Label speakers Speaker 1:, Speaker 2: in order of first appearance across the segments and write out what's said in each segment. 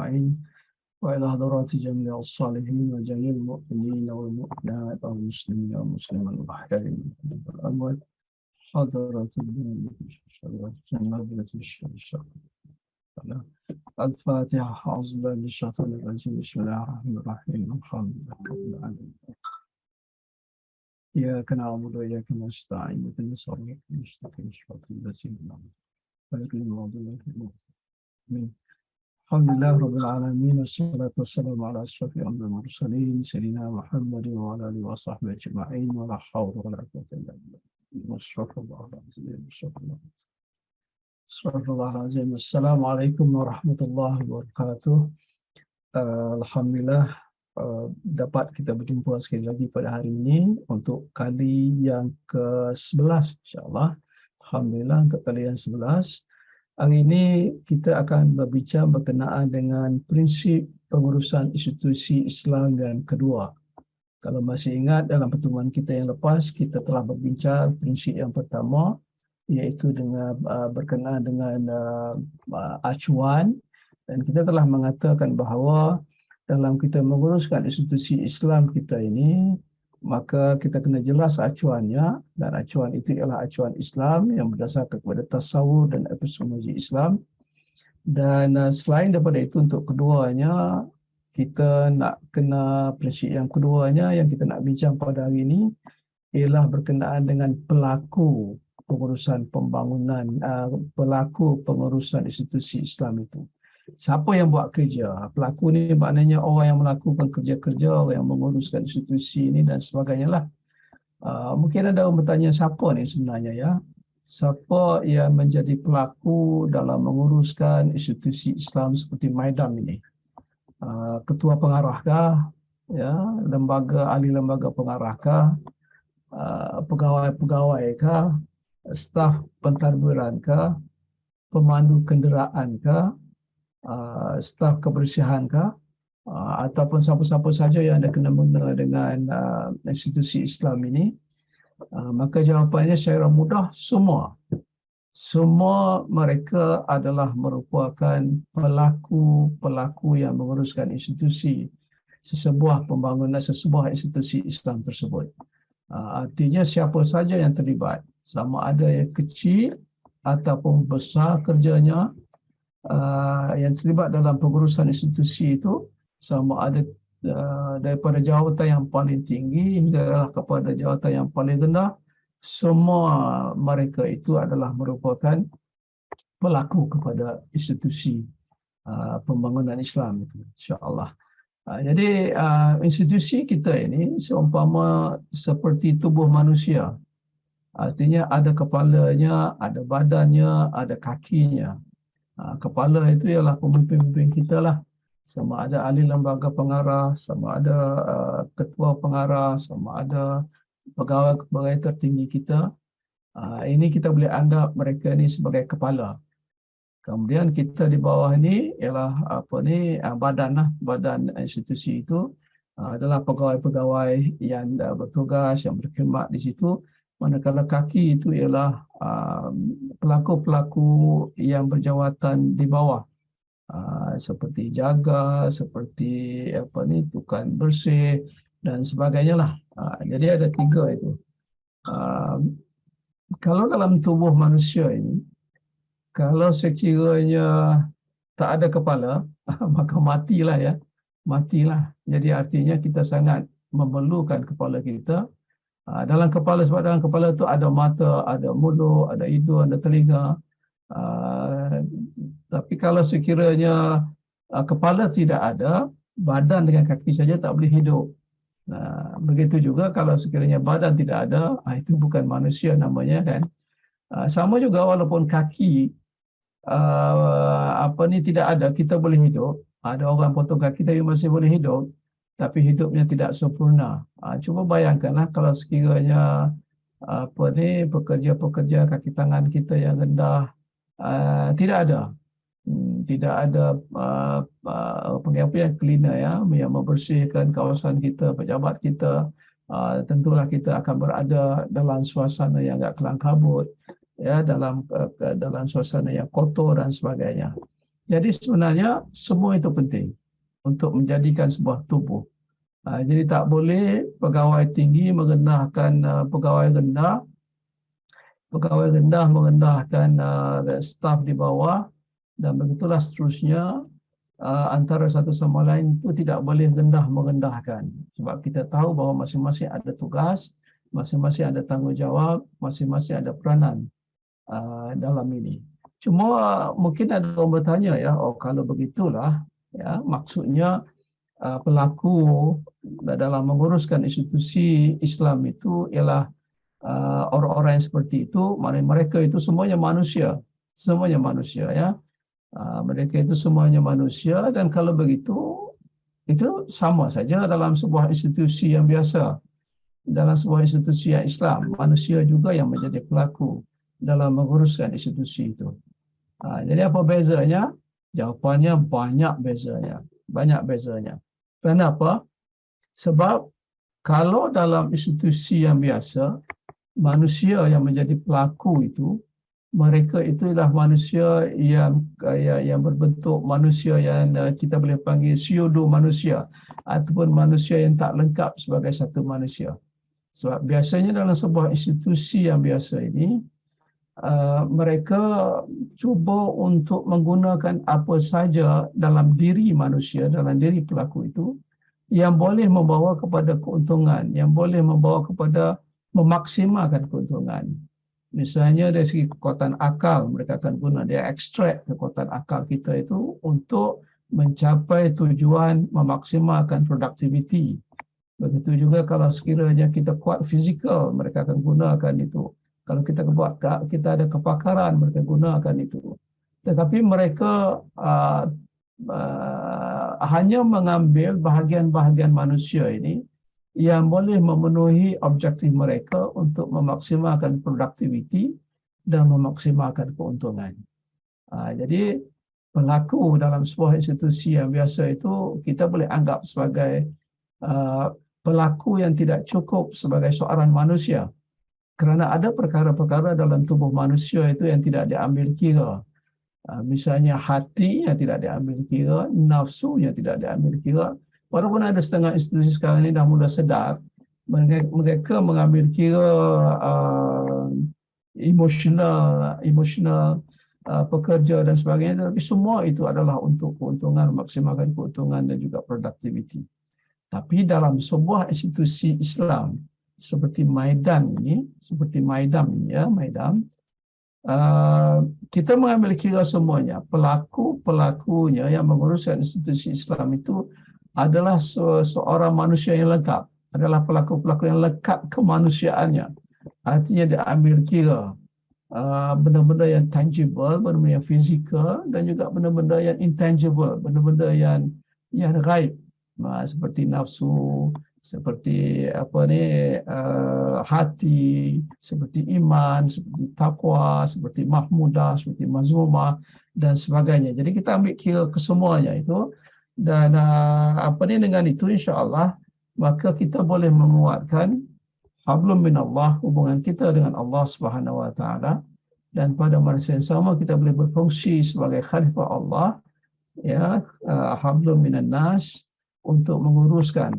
Speaker 1: أجمعين وإلى حضرات جميع الصالحين وجميع المؤمنين والمؤمنات والمسلمين والمسلمات الأحياء والأموات حضرة النبي الشريف الفاتحة. أعوذ بالله من الشيطان الرجيم. بسم الله الرحمن الرحيم. الحمد لله رب العالمين. إياك نعبد وإياك نستعين اهدنا الصراط المستقيم صراط الذين أنعمت عليهم غير المغضوب عليهم. الحمد لله رب العالمين والصلاة والسلام على أشرف الأنبياء والمرسلين سيدنا محمد وعلى آله وصحبه أجمعين ولا حول ولا قوة إلا بالله. استغفر الله العظيم. استغفر الله العظيم. Assalamualaikum warahmatullahi wabarakatuh. Alhamdulillah dapat kita berjumpa sekali lagi pada hari ini untuk kali yang ke-11 insya-Allah. Alhamdulillah untuk kali yang 11. Hari ini kita akan berbincang berkenaan dengan prinsip pengurusan institusi Islam yang kedua. Kalau masih ingat dalam pertemuan kita yang lepas, kita telah berbincang prinsip yang pertama, iaitu dengan berkenaan dengan acuan, dan kita telah mengatakan bahawa dalam kita menguruskan institusi Islam kita ini, maka kita kena jelas acuannya, dan acuan itu ialah acuan Islam yang berdasarkan kepada tasawuf dan epistemologi Islam. Dan selain daripada itu, untuk keduanya, kita nak kena prinsip yang keduanya yang kita nak bincang pada hari ini ialah berkenaan dengan pelaku pengurusan pembangunan, pelaku pengurusan institusi Islam itu. Siapa yang buat kerja? Pelaku ni maknanya orang yang melakukan kerja-kerja, orang yang menguruskan institusi ini dan sebagainya lah. Mungkin ada orang bertanya, siapa ni sebenarnya ya? Siapa yang menjadi pelaku dalam menguruskan institusi Islam seperti Maidan ini? Ketua pengarahkah? Ya, ahli lembaga pengarahkah? Pegawai-pegawai-kah? Staf pentadbirankah? Pemandu kenderaankah? Staf kebersihankah? Ataupun siapa-siapa saja yang ada kena-mengena dengan institusi Islam ini? Maka jawapannya secara mudah, semua. Semua mereka adalah merupakan pelaku yang menguruskan institusi sesebuah pembangunan, sesebuah institusi Islam tersebut. Artinya siapa saja yang terlibat, sama ada yang kecil ataupun besar kerjanya, yang terlibat dalam pengurusan institusi itu, sama ada daripada jawatan yang paling tinggi hingga kepada jawatan yang paling rendah, semua mereka itu adalah merupakan pelaku kepada institusi pembangunan Islam itu, insya-Allah. Jadi institusi kita ini seumpama seperti tubuh manusia. Artinya ada kepalanya, ada badannya, ada kakinya. Kepala itu ialah pemimpin-pemimpin kita lah. Sama ada ahli lembaga pengarah, sama ada ketua pengarah, sama ada pegawai-pegawai tertinggi kita. Ini kita boleh anggap mereka ni sebagai kepala. Kemudian kita di bawah ni ialah badan institusi itu adalah pegawai-pegawai yang bertugas, yang berkhidmat di situ. Manakala kaki itu ialah pelaku-pelaku yang berjawatan di bawah, seperti jaga, seperti tukang bersih dan sebagainya lah. Jadi ada 3 itu. Kalau dalam tubuh manusia ini, kalau sekiranya tak ada kepala, maka matilah ya. Matilah. Jadi artinya kita sangat memerlukan kepala kita. Dalam kepala, sebab dalam kepala itu ada mata, ada mulut, ada hidung, ada telinga. Tapi kalau sekiranya kepala tidak ada, badan dengan kaki saja tak boleh hidup. Begitu juga kalau sekiranya badan tidak ada, itu bukan manusia namanya kan. Sama juga walaupun kaki tidak ada, kita boleh hidup. Ada orang potong kaki tapi masih boleh hidup, tapi hidupnya tidak sempurna. Cuba bayangkanlah kalau sekiranya pekerja-pekerja kaki tangan kita yang rendah tidak ada. Tidak ada cleaner yang membersihkan kawasan kita, pejabat kita. Tentulah kita akan berada dalam suasana yang agak kelam kabut, ya, dalam suasana yang kotor dan sebagainya. Jadi sebenarnya semua itu penting untuk menjadikan sebuah tubuh. Jadi tak boleh pegawai tinggi merendahkan pegawai rendah merendahkan staf di bawah, dan begitulah seterusnya. Antara satu sama lain itu tidak boleh rendah merendahkan, sebab kita tahu bahawa masing-masing ada tugas, masing-masing ada tanggungjawab, masing-masing ada peranan dalam ini. Cuma mungkin ada orang bertanya, ya, oh kalau begitulah, ya, maksudnya pelaku dalam menguruskan institusi Islam itu ialah orang-orang yang seperti itu, maknanya mereka itu semuanya manusia, ya. Mereka itu semuanya manusia, dan kalau begitu itu sama saja dalam sebuah institusi yang biasa, dalam sebuah institusi yang Islam, manusia juga yang menjadi pelaku dalam menguruskan institusi itu. Jadi apa bezanya? Jawapannya banyak bezanya. Banyak bezanya. Kenapa? Sebab kalau dalam institusi yang biasa, manusia yang menjadi pelaku itu, mereka itulah manusia yang berbentuk manusia yang kita boleh panggil pseudo manusia, ataupun manusia yang tak lengkap sebagai satu manusia. Sebab biasanya dalam sebuah institusi yang biasa ini, mereka cuba untuk menggunakan apa saja dalam diri manusia, dalam diri pelaku itu, yang boleh membawa kepada keuntungan, yang boleh membawa kepada memaksimalkan keuntungan. Misalnya dari segi kekuatan akal, mereka akan guna, dia ekstrak kekuatan akal kita itu untuk mencapai tujuan memaksimalkan produktiviti. Begitu juga kalau sekiranya kita kuat fizikal, mereka akan gunakan itu. Kalau kita ada kepakaran, mereka gunakan itu. Tetapi mereka hanya mengambil bahagian-bahagian manusia ini yang boleh memenuhi objektif mereka untuk memaksimalkan produktiviti dan memaksimalkan keuntungan. Jadi pelaku dalam sebuah institusi yang biasa itu kita boleh anggap sebagai pelaku yang tidak cukup sebagai seorang manusia. Kerana ada perkara-perkara dalam tubuh manusia itu yang tidak diambil kira. Misalnya hati yang tidak diambil kira, nafsu yang tidak diambil kira. Walaupun ada setengah institusi sekarang ini dah mula sedar, mereka mengambil kira emosional pekerja dan sebagainya, tapi semua itu adalah untuk keuntungan, maksimalkan keuntungan dan juga produktiviti. Tapi dalam sebuah institusi Islam seperti Maidan ini, kita mengambil kira semuanya. Pelaku-pelakunya yang menguruskan institusi Islam itu adalah seorang manusia yang lengkap, adalah pelaku-pelaku yang lengkap kemanusiaannya. Artinya dia ambil kira benda-benda yang tangible, benda-benda yang fizikal, dan juga benda-benda yang intangible, benda-benda yang gaib, seperti nafsu, seperti hati, seperti iman, seperti takwa, seperti mahmudah, seperti mazmumah dan sebagainya. Jadi kita ambil kira kesemuanya itu, dan dengan itu insya-Allah maka kita boleh menguatkan hablum minallah, hubungan kita dengan Allah Subhanahu wa taala, dan pada masa yang sama kita boleh berfungsi sebagai khalifah Allah, ya, hablum minan nas, untuk menguruskan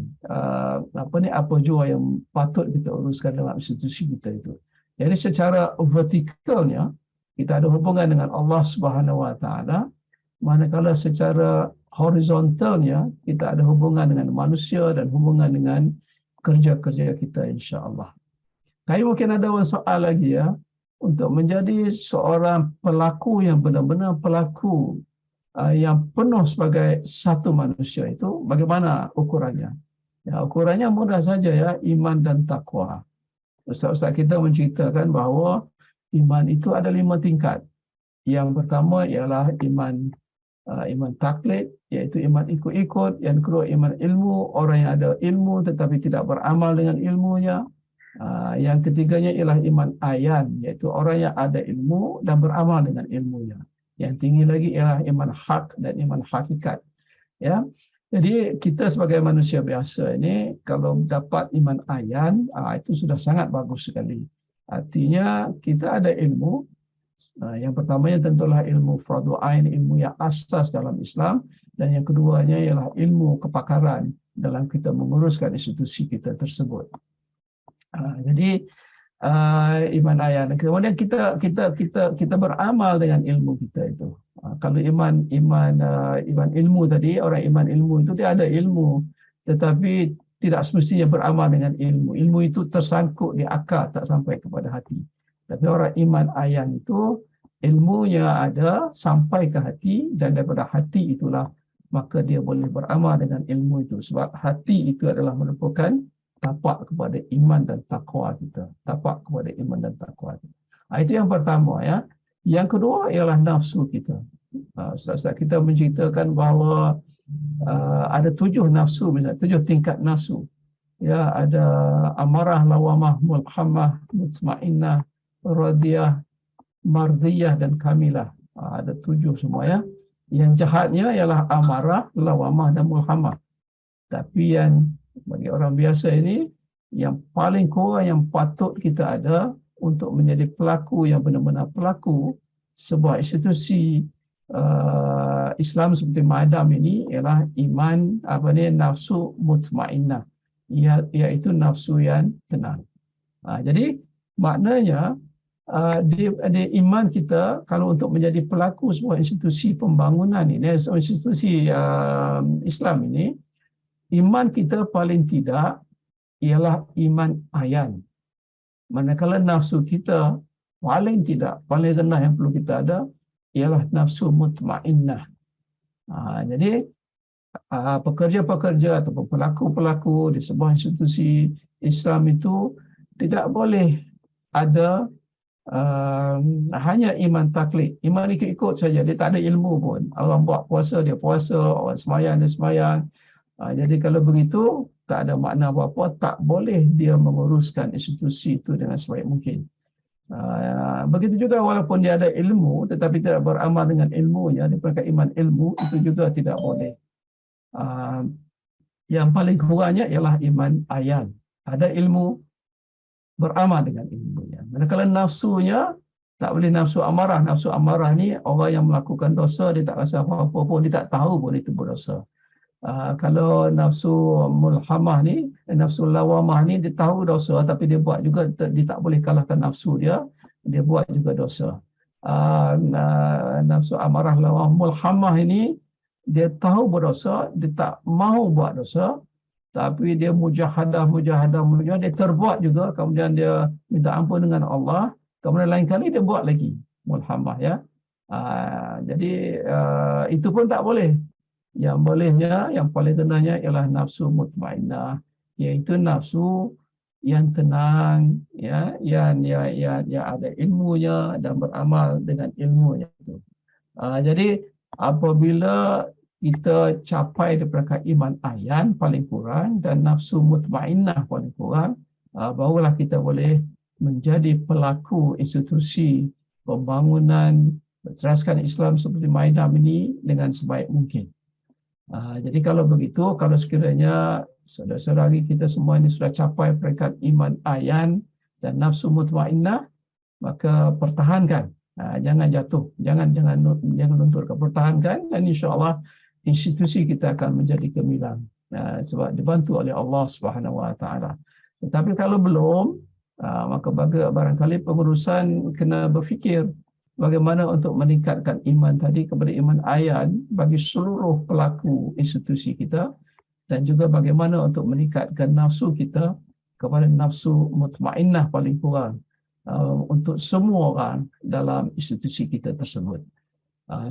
Speaker 1: apa jua yang patut kita uruskan dalam institusi kita itu. Jadi secara vertikalnya kita ada hubungan dengan Allah Subhanahu wa taala, manakala secara horizontalnya kita ada hubungan dengan manusia dan hubungan dengan kerja-kerja kita insya-Allah. Tapi mungkin ada soal lagi, ya, untuk menjadi seorang pelaku yang benar-benar pelaku yang penuh sebagai satu manusia itu, bagaimana ukurannya? Ya, ukurannya mudah saja, ya, iman dan takwa. Ustaz-ustaz kita menceritakan bahawa iman itu ada 5 tingkat. Yang pertama ialah iman taklid, iaitu iman ikut-ikut. Yang kedua iman ilmu, orang yang ada ilmu tetapi tidak beramal dengan ilmunya. Yang ketiganya ialah iman ayan, iaitu orang yang ada ilmu dan beramal dengan ilmunya. Yang tinggi lagi ialah iman hak dan iman hakikat. Ya, jadi kita sebagai manusia biasa ini kalau dapat iman ayan, itu sudah sangat bagus sekali. Artinya kita ada ilmu Yang pertamanya tentulah ilmu fardu ain, ilmu yang asas dalam Islam, dan yang keduanya ialah ilmu kepakaran dalam kita menguruskan institusi kita tersebut. Jadi iman ayan. Kemudian kita beramal dengan ilmu kita itu. Kalau iman ilmu tadi, orang iman ilmu itu dia ada ilmu, tetapi tidak semestinya beramal dengan ilmu. Ilmu itu tersangkut di akal, tak sampai kepada hati. Tapi orang iman ayan itu ilmunya ada sampai ke hati, dan daripada hati itulah maka dia boleh beramal dengan ilmu itu. Sebab hati itu adalah merupakan tapak kepada iman dan takwa kita. Tapak kepada iman dan takwa kita. Itu yang pertama ya. Yang kedua ialah nafsu kita. Ustaz kita menceritakan bahawa ada 7 nafsu, misalnya 7 tingkat nafsu. Ya, ada amarah, lawamah, mulhamah, mutmainnah, radiyah, mardiyah dan kamilah. Ada 7 semua ya. Yang jahatnya ialah amarah, lawamah dan mulhamah. Tapi yang bagi orang biasa ini, yang paling kurang yang patut kita ada untuk menjadi pelaku yang benar-benar pelaku sebuah institusi Islam seperti Madam ini ialah iman nafsu mutmainnah, iaitu nafsu yang tenang. Jadi maknanya di iman kita kalau untuk menjadi pelaku sebuah institusi pembangunan ini, institusi Islam ini, iman kita paling tidak ialah iman ayan. Manakala nafsu kita paling tidak, paling rendah yang perlu kita ada ialah nafsu mutmainnah. Jadi pekerja-pekerja atau pelaku-pelaku di sebuah institusi Islam itu tidak boleh ada hanya iman taklid, iman ikut-ikut saja, dia tak ada ilmu pun. Orang buat puasa, dia puasa, orang semayang, dia semayang. Jadi kalau begitu, tak ada makna apa-apa, tak boleh dia menguruskan institusi itu dengan sebaik mungkin. Begitu juga walaupun dia ada ilmu, tetapi tidak beramal dengan ilmunya, daripada iman ilmu, itu juga tidak boleh. Yang paling kurangnya ialah iman ayan. Ada ilmu, beramal dengan ilmunya. Manakala nafsunya, tak boleh nafsu amarah. Nafsu amarah ni orang yang melakukan dosa, dia tak rasa apa-apa pun, dia tak tahu pun itu berdosa. Kalau nafsu mulhamah ni, nafsu lawamah ni, dia tahu dosa, tapi dia buat juga, dia tak boleh kalahkan nafsu dia, dia buat juga dosa. Nafsu amarah lawamah mulhamah ini, dia tahu berdosa, dia tak mahu buat dosa, tapi dia mujahadah, dia terbuat juga, kemudian dia minta ampun dengan Allah, kemudian lain kali dia buat lagi, mulhamah ya. Jadi itu pun tak boleh. Yang bolehnya, yang paling tenangnya ialah nafsu mutmainnah, iaitu nafsu yang tenang, ya, yang ada ilmunya dan beramal dengan ilmunya. Jadi apabila kita capai daripada iman ayan paling kurang dan nafsu mutmainnah paling kurang, barulah kita boleh menjadi pelaku institusi pembangunan berteraskan Islam seperti Maidam ini dengan sebaik mungkin. Jadi kalau begitu, kalau sekiranya saudara-saudari kita semua ini sudah capai peringkat iman ayan dan nafsu mutmainnah, maka pertahankan, jangan jatuh, jangan luntur, pertahankan, dan insya-Allah institusi kita akan menjadi gemilang sebab dibantu oleh Allah Subhanahu Wa Taala. Tetapi kalau belum, maka barangkali pengurusan kena berfikir bagaimana untuk meningkatkan iman tadi kepada iman ayan bagi seluruh pelaku institusi kita, dan juga bagaimana untuk meningkatkan nafsu kita kepada nafsu mutmainnah paling kurang untuk semua orang dalam institusi kita tersebut.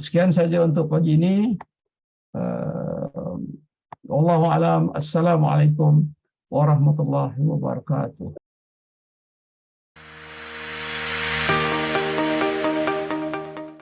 Speaker 1: Sekian saja untuk pagi ini. Wallahu a'lam. Assalamualaikum warahmatullahi wabarakatuh.